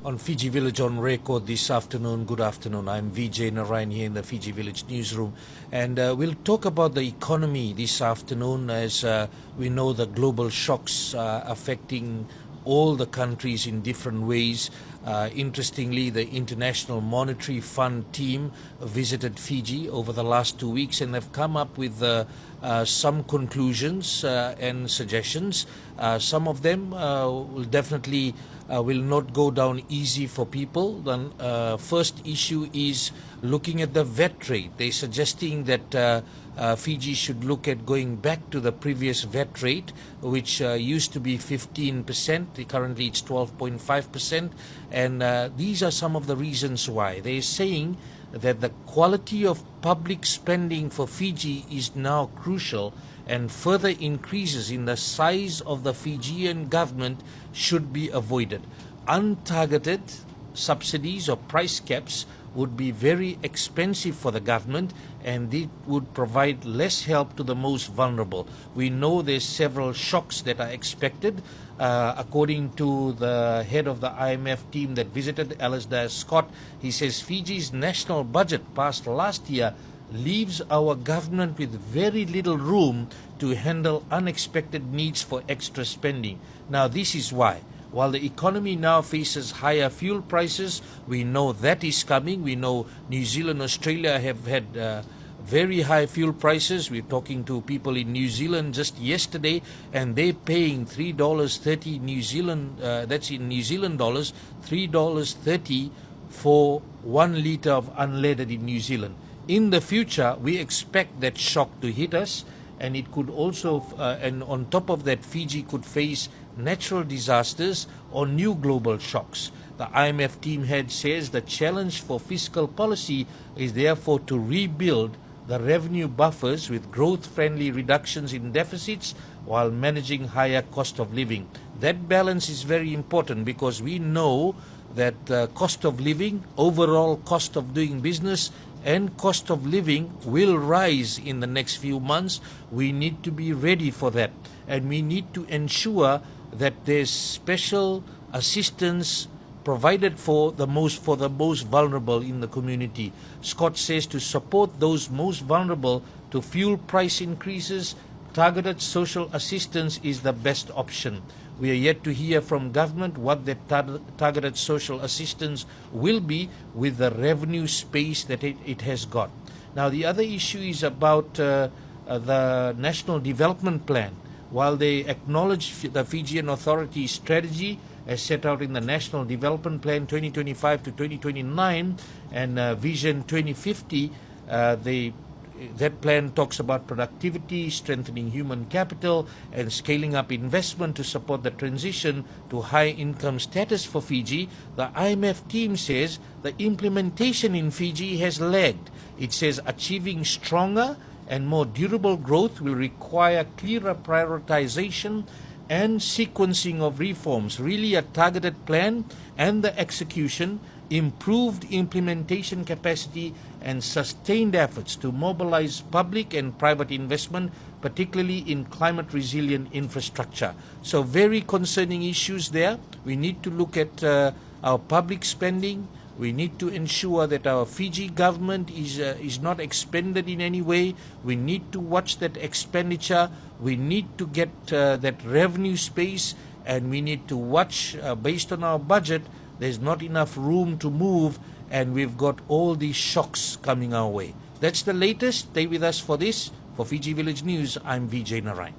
on Fiji Village on Record this afternoon. Good afternoon. I'm Vijay Narayan here in the Fiji Village newsroom, and we'll talk about the economy this afternoon as we know the global shocks affecting all the countries in different ways. Interestingly, the International Monetary Fund team visited Fiji over the last 2 weeks and have come up with some conclusions and suggestions. Some of them will definitely will not go down easy for people. The first issue is looking at the VAT rate. They're suggesting that Fiji should look at going back to the previous VAT rate, which used to be 15%. Currently it's 12.5%. And these are some of the reasons why. They're saying that the quality of public spending for Fiji is now crucial, and further increases in the size of the Fijian government should be avoided. Untargeted subsidies or price caps would be very expensive for the government, and it would provide less help to the most vulnerable. We know there's several shocks that are expected. According to the head of the IMF team that visited, Alasdair Scott, he says Fiji's national budget passed last year leaves our government with very little room to handle unexpected needs for extra spending. Now, this is why. While the economy now faces higher fuel prices, we know that is coming. We know New Zealand, Australia have had very high fuel prices. We're talking to people in New Zealand just yesterday, and they're paying $3.30 New Zealand, that's in New Zealand dollars, $3.30 for 1 litre of unleaded in New Zealand. In the future, we expect that shock to hit us, and it could also, and on top of that, Fiji could face natural disasters or new global shocks. The IMF team head says the challenge for fiscal policy is therefore to rebuild the revenue buffers with growth-friendly reductions in deficits while managing higher cost of living. That balance is very important because we know that cost of living, overall cost of doing business, and cost of living will rise in the next few months. We need to be ready for that, and we need to ensure that there's special assistance provided for the most vulnerable in the community. Scott says to support those most vulnerable to fuel price increases, targeted social assistance is the best option. We are yet to hear from government what that targeted social assistance will be with the revenue space that it has got. Now, the other issue is about the National Development Plan. While they acknowledge the Fijian Authority's strategy as set out in the National Development Plan 2025 to 2029 and Vision 2050, that plan talks about productivity, strengthening human capital, and scaling up investment to support the transition to high income status for Fiji. The IMF team says the implementation in Fiji has lagged. It says achieving stronger and more durable growth will require clearer prioritization and sequencing of reforms, really a targeted plan and the execution, improved implementation capacity, and sustained efforts to mobilize public and private investment, particularly in climate resilient infrastructure. So very concerning issues there. We need to look at our public spending. We need to ensure that our Fiji government is not expended in any way. We need to watch that expenditure. We need to get that revenue space, and we need to watch based on our budget. There's not enough room to move, and we've got all these shocks coming our way. That's the latest. Stay with us for this. For Fiji Village News, I'm Vijay Narayan.